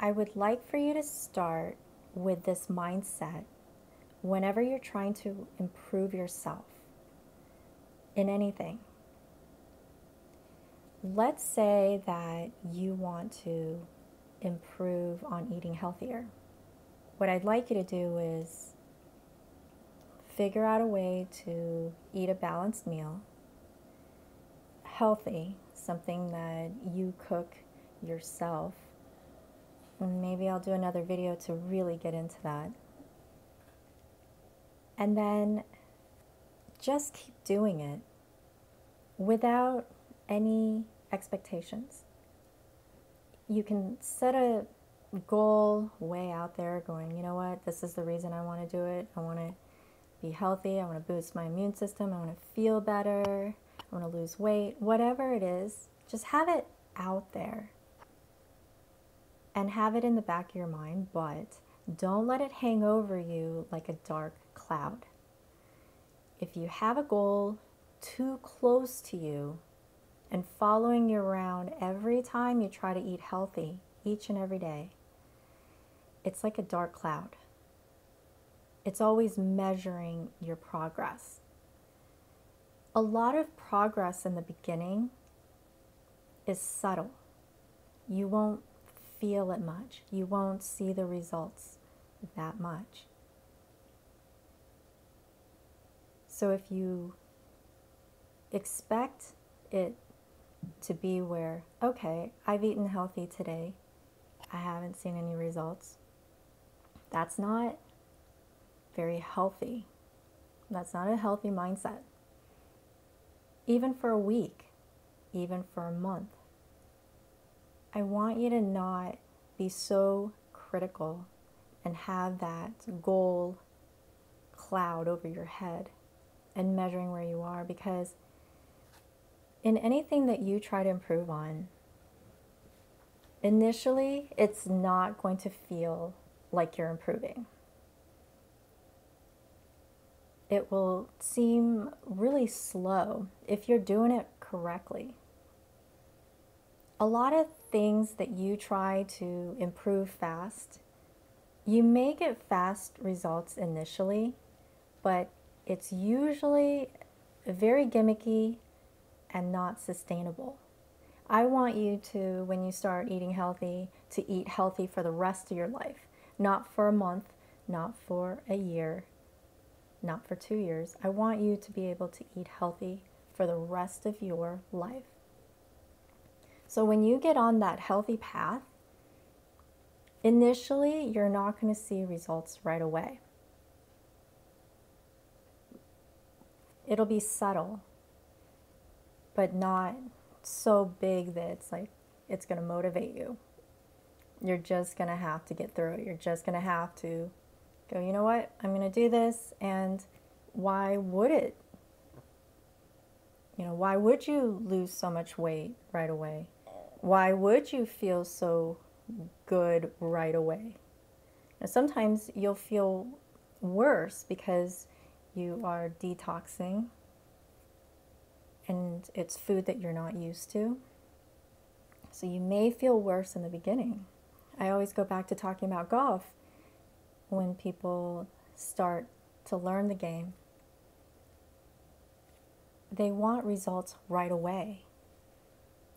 I would like for you to start with this mindset whenever you're trying to improve yourself in anything. Let's say that you want to improve on eating healthier. What I'd like you to do is figure out a way to eat a balanced meal, healthy, something that you cook yourself. And maybe I'll do another video to really get into that. And then just keep doing it without any expectations. You can set a goal way out there going, you know what, this is the reason I want to do it. I want to be healthy. I want to boost my immune system. I want to feel better. I want to lose weight. Whatever it is, just have it out there and have it in the back of your mind, but don't let it hang over you like a dark cloud. If you have a goal too close to you and following you around every time you try to eat healthy each and every day, it's like a dark cloud. It's always measuring your progress. A lot of progress in the beginning is subtle. You won't feel it much. You won't see the results that much. So if you expect it to be where, okay, I've eaten healthy today, I haven't seen any results, that's not very healthy. That's not a healthy mindset. Even for a week, even for a month, I want you to not be so critical and have that goal cloud over your head and measuring where you are, because in anything that you try to improve on, initially it's not going to feel like you're improving. It will seem really slow if you're doing it correctly. A lot of things that you try to improve fast, you may get fast results initially, but it's usually very gimmicky and not sustainable. I want you to, when you start eating healthy, to eat healthy for the rest of your life. Not for a month, not for a year, not for 2 years. I want you to be able to eat healthy for the rest of your life. So when you get on that healthy path, initially you're not going to see results right away. It'll be subtle, but not so big that it's like it's going to motivate you. You're just going to have to get through it. You're just going to have to go, you know what, I'm going to do this, and why would it? You know, why would you lose so much weight right away? Why would you feel so good right away? Now, sometimes you'll feel worse because you are detoxing and it's food that you're not used to. So you may feel worse in the beginning. I always go back to talking about golf. When people start to learn the game, they want results right away.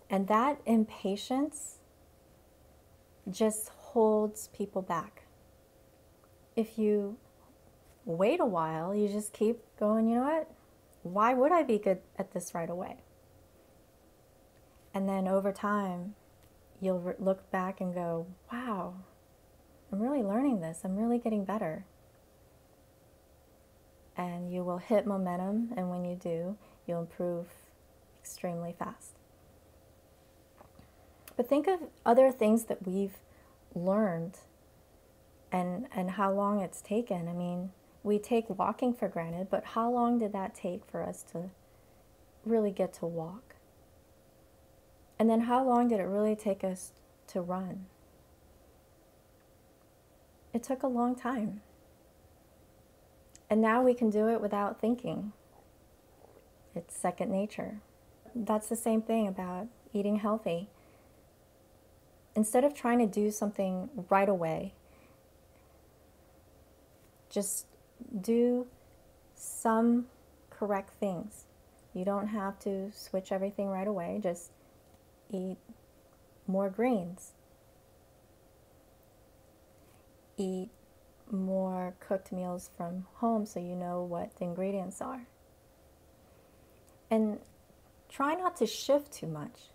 And that impatience just holds people back. If you wait a while, you just keep going, you know what? Why would I be good at this right away? And then over time, you'll look back and go, wow, I'm really learning this. I'm really getting better. And you will hit momentum, and when you do, you'll improve extremely fast. But think of other things that we've learned and how long it's taken. I mean, we take walking for granted, but how long did that take for us to really get to walk? And then how long did it really take us to run? It took a long time. And now we can do it without thinking. It's second nature. That's the same thing about eating healthy. instead of trying to do something right away, just do some correct things. You don't have to switch everything right away. Just eat more greens. Eat more cooked meals from home so you know what the ingredients are. And try not to shift too much.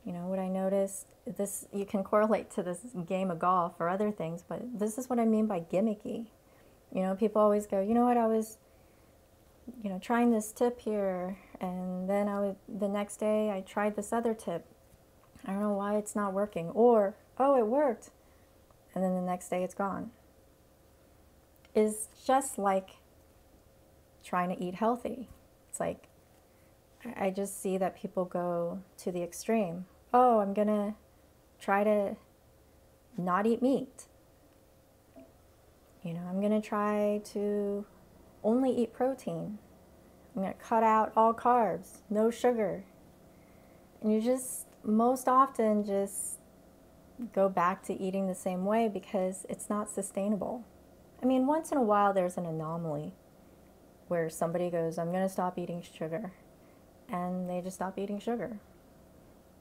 You know, what I noticed, this you can correlate to this game of golf or other things, but this is what I mean by gimmicky. You know, people always go, you know what, I was, trying this tip here, and then the next day I tried this other tip. I don't know why it's not working. Or, oh, it worked. And then the next day it's gone. It's just like trying to eat healthy. It's like, I just see that people go to the extreme. Oh, I'm going to try to not eat meat. I'm going to try to only eat protein. I'm going to cut out all carbs, no sugar. And you just most often just go back to eating the same way because it's not sustainable. I mean, once in a while there's an anomaly where somebody goes, I'm going to stop eating sugar. And they just stop eating sugar.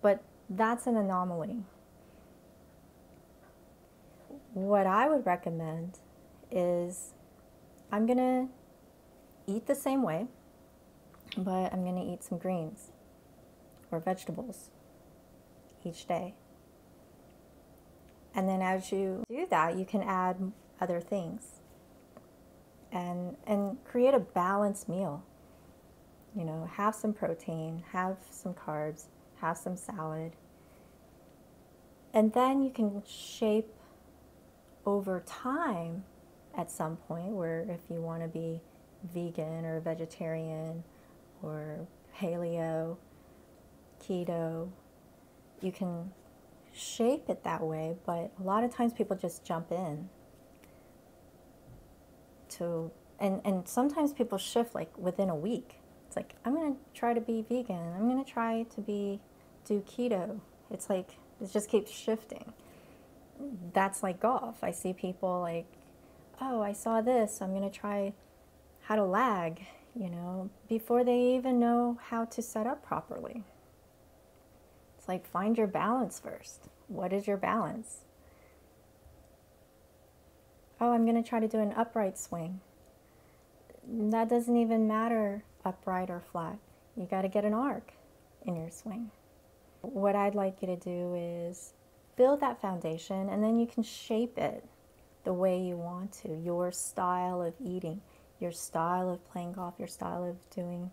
But that's an anomaly. What I would recommend is I'm going to eat the same way, but I'm going to eat some greens or vegetables each day. And then as you do that, you can add other things and create a balanced meal. Have some protein, have some carbs, have some salad. And then you can shape over time at some point where if you want to be vegan or vegetarian or paleo, keto, you can shape it that way, but a lot of times people just jump in to, and sometimes people shift like within a week. It's like, I'm going to try to be vegan. I'm going to try to do keto. It's like, it just keeps shifting. That's like golf. I see people like, oh, I saw this. I'm going to try how to lag, before they even know how to set up properly. It's like, find your balance first. What is your balance? Oh, I'm going to try to do an upright swing. That doesn't even matter, upright or flat. You got to get an arc in your swing. What I'd like you to do is build that foundation, and then you can shape it the way you want to. Your style of eating, your style of playing golf, your style of doing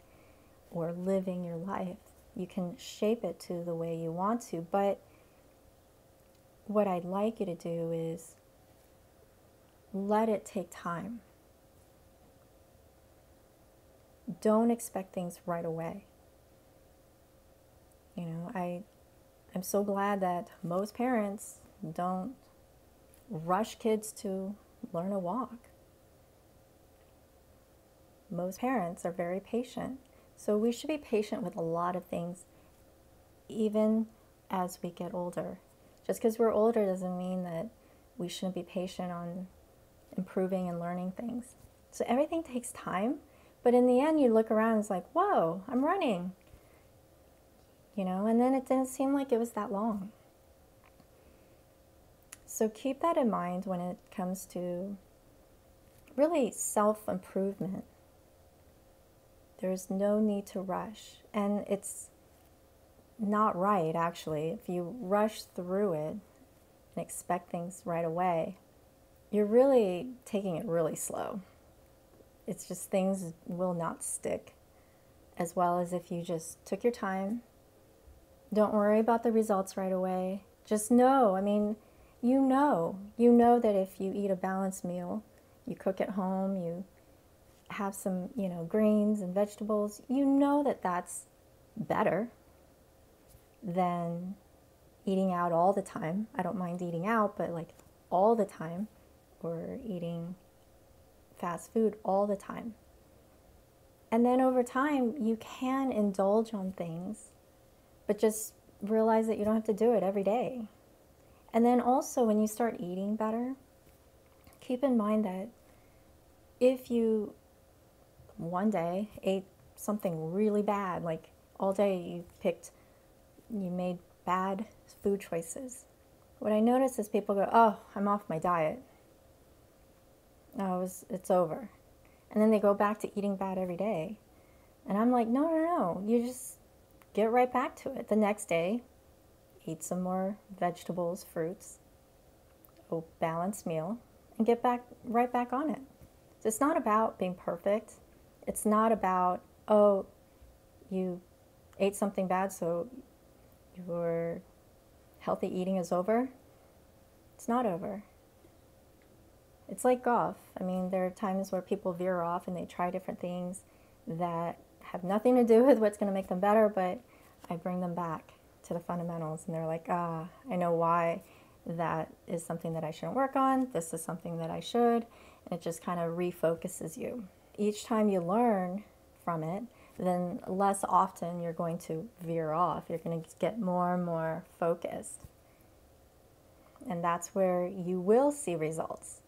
or living your life. You can shape it to the way you want to, but what I'd like you to do is let it take time. Don't expect things right away. I'm so glad that most parents don't rush kids to learn to walk. Most parents are very patient. So we should be patient with a lot of things, even as we get older. Just because we're older doesn't mean that we shouldn't be patient on improving and learning things. So everything takes time, but in the end you look around and it's like, whoa, I'm running. And then it didn't seem like it was that long. So keep that in mind when it comes to really self-improvement. There's no need to rush. And it's not right, actually. If you rush through it and expect things right away, you're really taking it really slow. It's just things will not stick as well as if you just took your time. Don't worry about the results right away. Just know, you know that if you eat a balanced meal, you cook at home, you have some, greens and vegetables, you know that that's better than eating out all the time. I don't mind eating out, but like all the time, or eating fast food all the time. And then over time, you can indulge on things, but just realize that you don't have to do it every day. And then also when you start eating better, keep in mind that if you one day ate something really bad, like all day you made bad food choices, what I notice is people go, oh, I'm off my diet. Oh, it's over. And then they go back to eating bad every day. And I'm like, no. You just get right back to it. The next day, eat some more vegetables, fruits, a balanced meal, and get right back on it. So it's not about being perfect. It's not about, oh, you ate something bad, so your healthy eating is over. It's not over. It's like golf. I mean, there are times where people veer off and they try different things that have nothing to do with what's going to make them better, but I bring them back to the fundamentals and they're like, I know why that is something that I shouldn't work on. This is something that I should. And it just kind of refocuses you. Each time you learn from it, then less often you're going to veer off. You're going to get more and more focused. And that's where you will see results.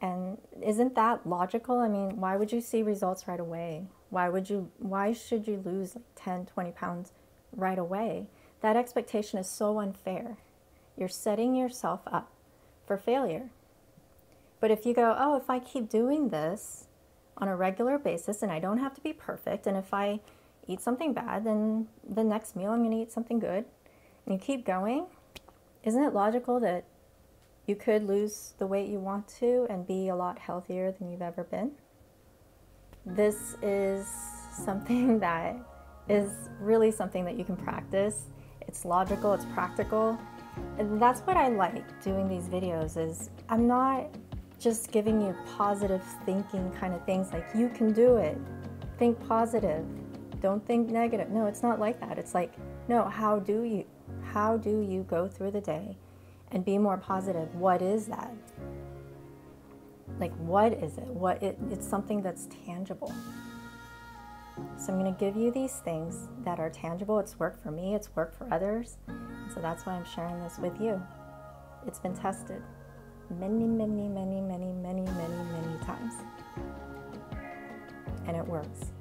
And isn't that logical? I mean, why would you see results right away? Why should you lose like 10, 20 pounds right away? That expectation is so unfair. You're setting yourself up for failure. But if you go, oh, if I keep doing this on a regular basis and I don't have to be perfect, and if I eat something bad, then the next meal I'm going to eat something good, and you keep going, isn't it logical that you could lose the weight you want to and be a lot healthier than you've ever been? This is something that is really something that you can practice. It's logical, it's practical. And that's what I like doing these videos is I'm not just giving you positive thinking kind of things like you can do it. Think positive. Don't think negative. No, it's not like that. It's like, no, how do you go through the day and be more positive? What is that? Like, what is it? It's something that's tangible. So I'm going to give you these things that are tangible. It's worked for me. It's worked for others. So that's why I'm sharing this with you. It's been tested many times. And it works.